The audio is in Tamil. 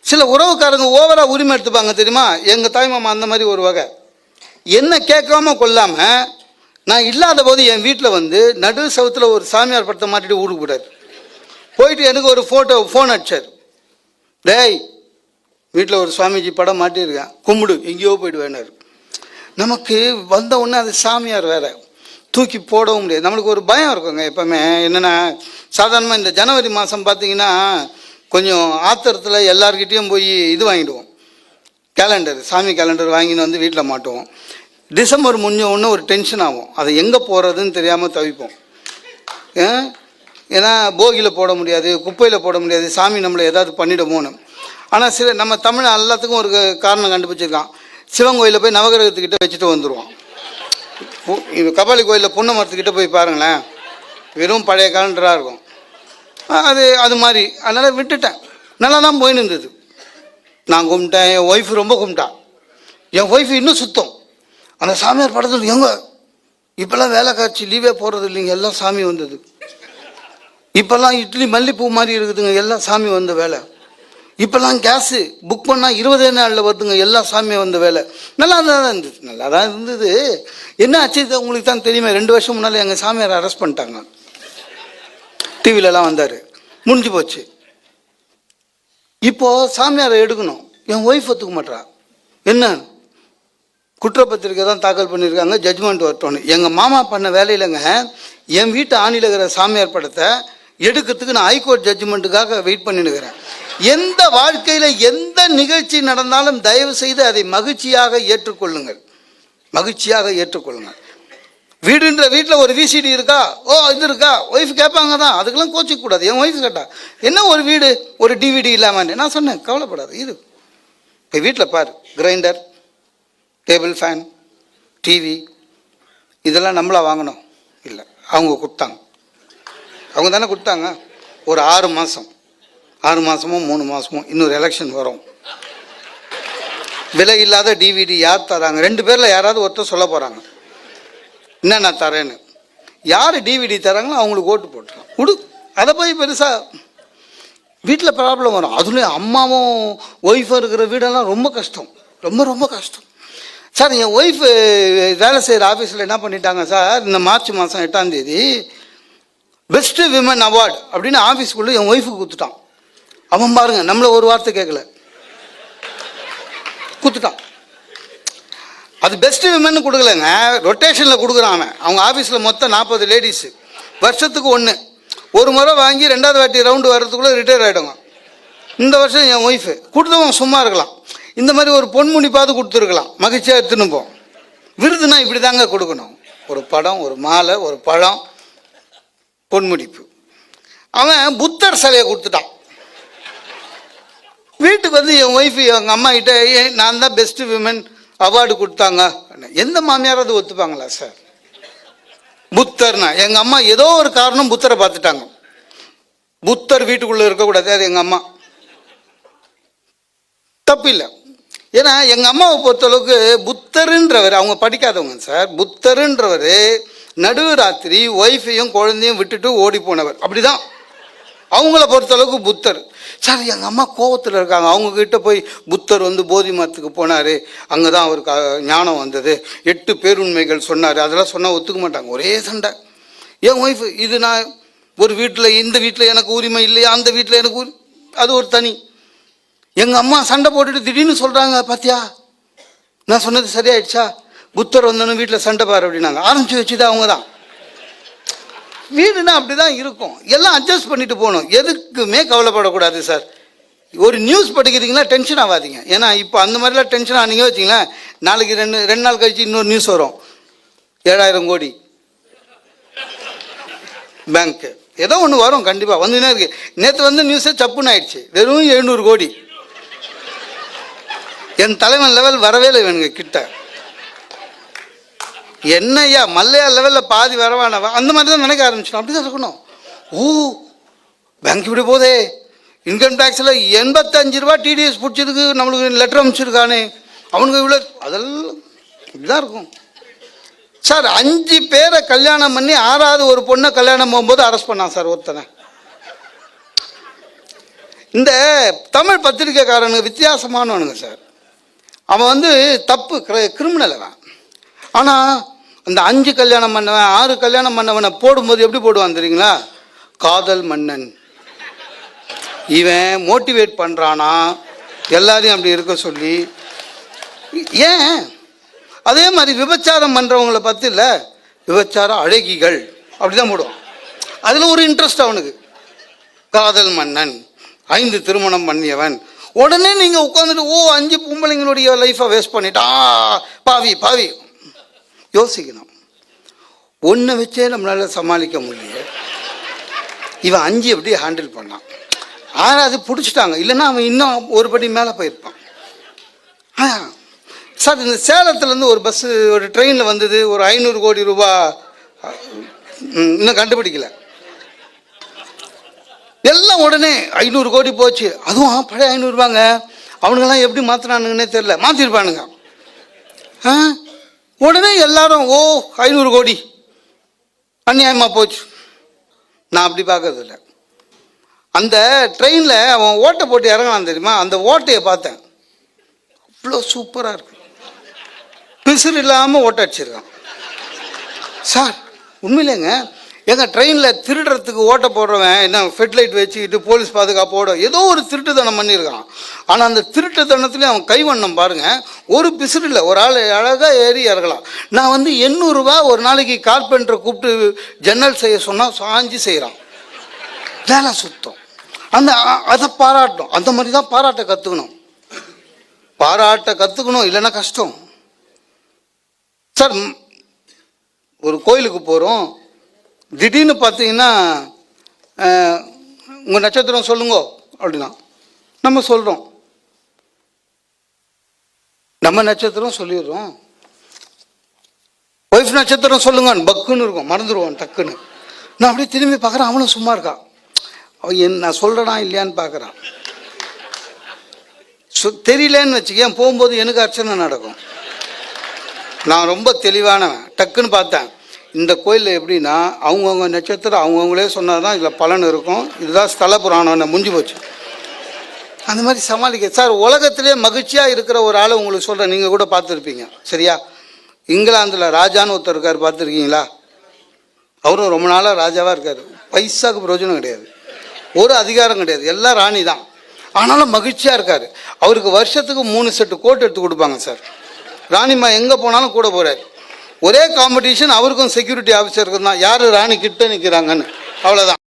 சில உறவுக்காரங்க ஓவராக உரிமை எடுத்துப்பாங்க தெரியுமா. எங்கள் தாய் மாமா அந்த மாதிரி ஒரு வகை. என்ன கேட்காம கொள்ளாமல் நான் இல்லாத போது என் வீட்டில் வந்து நடு சவுத்தில் ஒரு சாமியார் படத்தை மாட்டிட்டு ஊருக்கு போயிட்டார். போயிட்டு எனக்கு ஒரு ஃபோன் அடிச்சார். டேய், வீட்டில் ஒரு சுவாமிஜி படம் மாட்டியிருக்கேன், கும்பிடு, எங்கேயோ போய்ட்டு வேணார். நமக்கு வந்த உடனே அது சாமியார் வேற, தூக்கி போடவும் முடியாது. நம்மளுக்கு ஒரு பயம் இருக்குங்க எப்போவுமே. என்னென்னா, சாதாரணமாக இந்த ஜனவரி மாதம் பார்த்தீங்கன்னா கொஞ்சம் ஆத்திரத்தில் எல்லார்கிட்டேயும் போய் இது வாங்கிடுவோம், கேலண்டர், சாமி கேலண்டர் வாங்கின்னு வந்து வீட்டில் மாட்டுவோம். டிசம்பர் முடிஞ்ச உடனே ஒரு டென்ஷன் ஆகும், அதை எங்கே போகிறதுன்னு தெரியாமல் தவிப்போம். ஏன்னா போகியில் போட முடியாது, குப்பையில் போட முடியாது, சாமி நம்மளை ஏதாவது பண்ணிவிடுமோன்னு. ஆனால் சில நம்ம தமிழ் எல்லாத்துக்கும் ஒரு காரணம் கண்டுபிடிச்சிருக்கான். சிவன் கோயிலில் போய் நவகிரகத்துக்கிட்ட வச்சுட்டு வந்துடுவான். கபாலி கோயிலில் புன்ன மரத்துக்கிட்ட போய் பாருங்களேன், வெறும் பழைய கேலண்டராக இருக்கும். அது மாதிரி அதனால் விட்டுட்டேன். நல்லா தான் போயின்னு இருந்தது. நான் கும்பிட்டேன், என் ஒய்ஃபு ரொம்ப கும்பிட்டான். என் ஒய்ஃபு இன்னும் சுத்தம். அந்த சாமியார் படத்தில் எங்க இப்போல்லாம் வேலை காட்சி லீவே போடுறது இல்லைங்க, எல்லாம் சாமி வந்தது. இப்போல்லாம் இட்லி மல்லிப்பூ மாதிரி இருக்குதுங்க, எல்லாம் சாமி வந்த வேலை. இப்போல்லாம் கேஸு புக் பண்ணால் 20 நாளில் வருதுங்க, எல்லாம் சாமி வந்த வேலை. நல்லா தான் இருந்தது. என்ன ஆச்சு உங்களுக்கு தான் தெரியுமே, 2 வருஷம் முன்னால் எங்கள் சாமியார் அரெஸ்ட் பண்ணிட்டாங்க. டிவிலலாம் வந்தார், முடிஞ்சு போச்சு. இப்போது சாமியாரை எடுக்கணும், என் ஒய்ஃப் ஒத்துக்க மாட்டா. என்ன குற்றப்பத்திரிக்கை தான் தாக்கல் பண்ணியிருக்காங்க, ஜட்ஜ்மெண்ட் வரட்டோன்னு. எங்கள் மாமா பண்ண வேலையிலங்க என் வீட்டு ஆணியில் இருக்கிற சாமியார் படத்தை எடுக்கிறதுக்கு நான் ஹைகோர்ட் ஜட்ஜ்மெண்ட்டுக்காக வெயிட் பண்ணிடுக்கிறேன். எந்த வாழ்க்கையில் எந்த நிகழ்ச்சி நடந்தாலும் தயவு செய்து அதை மகிழ்ச்சியாக ஏற்றுக்கொள்ளுங்கள், மகிழ்ச்சியாக ஏற்றுக்கொள்ளுங்கள். வீடுன்ற வீட்டில் ஒரு விசிடி இருக்கா, ஓ இது இருக்கா, ஒய்ஃப் கேட்பாங்க தான், அதுக்கெல்லாம் கோச்சிக்கூடாது. என் ஒய்ஃப் கேட்டா என்ன ஒரு வீடு ஒரு டிவிடி இல்லாமல், நான் சொன்னேன் கவலைப்படாது, இது இப்போ வீட்டில் பாரு, கிரைண்டர், டேபிள் ஃபேன், டிவி, இதெல்லாம் நம்மளா வாங்கணும் இல்லை, அவங்க கொடுத்தாங்க. அவங்க தானே கொடுத்தாங்க. ஒரு 6 மாதமோ 3 மாதமோ இன்னொரு எலெக்ஷன் வரும், விலை இல்லாத டிவிடி யார் தராங்க? 2 பேரில் யாராவது ஒருத்தர் சொல்ல போகிறாங்க, என்ன நான் தரேன்னு. யார் டிவிடி தராங்களோ அவங்களுக்கு ஓட்டு போட்டுருக்கான் கொடு. அதை போய் பெருசாக வீட்டில் ப்ராப்ளம் வரும். அதுலேயும் அம்மாவும் ஒய்ஃபும் இருக்கிற வீடெல்லாம் ரொம்ப கஷ்டம், ரொம்ப ரொம்ப கஷ்டம். சார் என் ஒய்ஃபு வேலை செய்கிற ஆஃபீஸில் என்ன பண்ணிட்டாங்க சார், இந்த மார்ச் மாதம் 8ஆம் தேதி பெஸ்ட்டு விமன் அவார்டு அப்படின்னு ஆஃபீஸ்க்குள்ளே என் ஒய்ஃபுக்கு கொடுத்துட்டான். அவன் பாருங்க, நம்மளை ஒரு வார்த்தை கேட்கல, கொடுத்துட்டான். அது பெஸ்ட்டு விமன் கொடுக்கலங்க, ரொட்டேஷனில் கொடுக்குறான் அவன். அவங்க ஆஃபீஸில் மொத்தம் 40 லேடிஸு, வருஷத்துக்கு 1 ஒரு முறை வாங்கி 2வது வாட்டி ரவுண்டு வர்றதுக்குள்ளே ரிட்டையர் ஆகிடுங்க. இந்த வருஷம் என் ஒய்ஃபு கொடுத்தவன் சும்மா இருக்கலாம், இந்த மாதிரி ஒரு பொன்முடிப்பாவது கொடுத்துருக்கலாம், மகிழ்ச்சியாக எடுத்துன்னு போ. விருதுனா இப்படி தாங்க கொடுக்கணும், ஒரு படம், ஒரு மாலை, ஒரு பழம், பொன்முடிப்பு. அவன் புத்தர் சிலையை கொடுத்துட்டான். வீட்டுக்கு வந்து என் ஒய்ஃபு எங்கள் அம்மா கிட்ட நான் தான் பெஸ்ட்டு விமன் அவார்டு கொடுத்தாங்க. எந்த மாமியாராவது ஒத்துப்பாங்களா சார்? புத்தர்னா எங்கள் அம்மா ஏதோ ஒரு காரணம் புத்தரை பார்த்துட்டாங்க. புத்தர் வீட்டுக்குள்ளே இருக்கக்கூடாது, அது எங்கள் அம்மா தப்பு இல்லை. ஏன்னா எங்கள் அம்மாவை பொறுத்தளவுக்கு புத்தருன்றவர், அவங்க படிக்காதவங்க சார், புத்தருன்றவர் நடுவு ராத்திரி ஒய்ஃபையும் குழந்தையும் விட்டுட்டு ஓடி போனவர், அப்படிதான் அவங்கள பொறுத்தளவுக்கு புத்தர். சார் எங்கள் அம்மா கோவத்தில் இருக்காங்க, அவங்கக்கிட்ட போய் புத்தர் வந்து போதி மரத்துக்கு போனார், அங்கே தான் அவருக்கு ஞானம் வந்தது, 8 பேருண்மைகள் சொன்னார், அதெல்லாம் சொன்னால் ஒத்துக்க மாட்டாங்க, ஒரே சண்டை. என் ஒய்ஃபு இது நான் ஒரு வீட்டில், இந்த வீட்டில் எனக்கு உரிமை இல்லையா, அந்த வீட்டில் எனக்கு அது ஒரு தனி. எங்கள் அம்மா சண்டை போட்டுட்டு திடீர்னு சொல்கிறாங்க, பாத்தியா நான் சொன்னது சரியாயிடுச்சா, புத்தர் வந்தோன்னு வீட்டில் சண்டை பாரு அப்படின்னாங்க. ஆரம்பித்து வச்சுதான் அவங்க தான். வீடுனா அப்படி தான் இருக்கும், எல்லாம் அட்ஜஸ்ட் பண்ணிட்டு போகணும், எதுக்குமே கவலைப்படக்கூடாது சார். ஒரு நியூஸ் படிக்கிறீங்களா டென்ஷன் ஆகாதீங்க, ஏன்னா இப்போ அந்த மாதிரிலாம் டென்ஷன் ஆனீங்க வச்சிங்களேன், நாளைக்கு 2 நாள் கழிச்சு இன்னொரு நியூஸ் வரும், 7000 கோடி பேங்க்கு, ஏதோ ஒன்று வரும் கண்டிப்பாக வந்துன்னே இருக்கு. நேற்று வந்து நியூஸே சப்புன்னு ஆயிடுச்சு, வெறும் 700 கோடி. என் தலைவன் லெவல் வரவே இல்லை வேணுங்க கிட்ட. என்னையா மல்லையா லெவலில் பாதி வரவானவா, அந்த மாதிரி தான் நினைக்க ஆரம்பிச்சிடும். அப்படி தான் இருக்கணும். ஓ பேங்க் இப்படி போதே, இன்கம் டேக்ஸில் 85 ரூபா டிடிஎஸ் பிடிச்சதுக்கு நம்மளுக்கு லெட்டர் அனுப்பிச்சிருக்கானே, அவனுக்கு இவ்வளோ, அதெல்லாம் இப்படி தான் இருக்கும் சார். 5 பேரை கல்யாணம் பண்ணி 6வது ஒரு பொண்ணை கல்யாணம் போகும்போது அரெஸ்ட் பண்ணான் சார் ஒருத்தனை. இந்த தமிழ் பத்திரிக்கைக்காரனுங்க வித்தியாசமானவனுங்க சார். அவன் வந்து தப்பு கிரிமினல் அவன். ஆனால் அந்த 5 கல்யாணம் பண்ணவன் 6 கல்யாணம் பண்ணவனை போடும்போது எப்படி போடுவான் தெரியுங்களா? காதல் மன்னன். இவன் மோட்டிவேட் பண்ணுறானா எல்லாரையும் அப்படி இருக்க சொல்லி. ஏன் அதே மாதிரி விபச்சாரம் பண்ணுறவங்கள பற்றி இல்லை, விபச்சார அழகிகள் அப்படி தான் போடுவான். அதில் ஒரு இன்ட்ரெஸ்ட் அவனுக்கு. காதல் மன்னன், 5 திருமணம் பண்ணியவன். உடனே நீங்கள் உட்காந்துட்டு 5 பொம்பளைங்களுடைய லைஃப்பை வேஸ்ட் பண்ணிட்டா பாவி பாவி. யோசிக்கணும். ஒன்றை வச்சே நம்மளால் சமாளிக்க முடியல. இவன் 5 எப்படி ஹேண்டில் பண்ணான்? அது பிடிச்சிட்டாங்க. இல்லைன்னா அவன் இன்னும் ஒரு படி மேலே போயிருப்பான். சார், இந்த சேலத்துலேருந்து ஒரு பஸ்ஸு ஒரு ட்ரெயினில் வந்தது, ஒரு 500 கோடி ரூபா இன்னும் கண்டுபிடிக்கல. எல்லாம் உடனே 500 கோடி போச்சு. அதுவும் பழைய 500 ரூபாங்க. அவனுங்கெல்லாம் எப்படி மாற்றினானுங்கன்னே தெரில, மாற்றிருப்பானுங்க. உடனே எல்லாரும் 500 கோடி அநியாயமாக போச்சு. நான் அப்படி பார்க்கறதில்ல. அந்த ட்ரெயினில் அவன் ஓட்டை போட்டு இறங்கலாம் தெரியுமா? அந்த ஓட்டையை பார்த்தேன், அவ்வளோ சூப்பராக இருக்கு. பிசுறு இல்லாமல் ஓட்ட அடிச்சிருக்கான் சார். உண்மையிலேங்க, எங்கள் ட்ரெயினில் திருடுறதுக்கு ஓட்ட போடுறவன் என்ன ஃபெட்லைட் வச்சுக்கிட்டு போலீஸ் பாதுகாப்போட ஏதோ ஒரு திருட்டுத்தனம் பண்ணியிருக்கான். ஆனால் அந்த திருட்டுத்தனத்துலேயும் அவன் கைவண்ணம் பாருங்கள், ஒரு பிசுறு இல்லை. ஒரு ஆள் அழகாக ஏறி இறங்கலாம். நான் வந்து 800 ரூபா ஒரு நாளைக்கு கார்பெண்டரை கூப்பிட்டு ஜன்னல் செய்ய சொன்னால் சாஞ்சி செய்கிறான். வேலை சுத்தம். அதை பாராட்டணும். அந்த மாதிரி தான் பாராட்ட கற்றுக்கணும். பாராட்ட கற்றுக்கணும், இல்லைன்னா கஷ்டம் சார். ஒரு கோயிலுக்கு போகிறோம், திடீர்னு பார்த்தீங்கன்னா உங்கள் நட்சத்திரம் சொல்லுங்க அப்படின்னா நம்ம சொல்கிறோம். நம்ம நட்சத்திரம் சொல்லிடுறோம். ஒய்ஃப் நட்சத்திரம் சொல்லுங்க, பக்குன்னு இருக்கும், மறந்துடுவான் டக்குன்னு. நான் அப்படியே திரும்பி பார்க்குறேன், அவனும் சும்மா இருக்கான். அவன் நான் சொல்கிறேனா இல்லையான்னு பார்க்குறான். தெரியலன்னு வச்சுக்கேன், போகும்போது எனக்கு அர்ச்சனை நடக்கும். நான் ரொம்ப தெளிவானவன். டக்குன்னு பார்த்தேன், இந்த கோயிலில் எப்படின்னா அவங்கவுங்க நட்சத்திரம் அவங்கவுங்களே சொன்னால் தான் இதில் பலன் இருக்கும். இதுதான் ஸ்தல புராணம், முடிஞ்சு போச்சு. அந்த மாதிரி சமாளிக்க சார். உலகத்திலே மகிழ்ச்சியாக இருக்கிற ஒரு ஆளை உங்களுக்கு சொல்கிறேன், நீங்கள் கூட பார்த்துருப்பீங்க சரியா? இங்கிலாந்தில் ராஜான்னு ஒருத்தர் இருக்கார், பார்த்துருக்கீங்களா? அவரும் ரொம்ப நாளாக ராஜாவாக இருக்கார். பைசாவுக்கு பிரயோஜனம் கிடையாது, ஒரு அதிகாரம் கிடையாது, எல்லாம் ராணி தான். ஆனாலும் மகிழ்ச்சியாக இருக்கார். அவருக்கு வருஷத்துக்கு 3 செட்டு கோட் எடுத்து கொடுப்பாங்க சார். ராணிம்மா எங்கே போனாலும் கூட போகிறார். ஒரே காம்படிஷன் அவருக்கும் செக்யூரிட்டி ஆஃபீஸருக்கும் தான், யார் ராணி கிட்ட நிற்கிறாங்கன்னு, அவ்வளோதான்.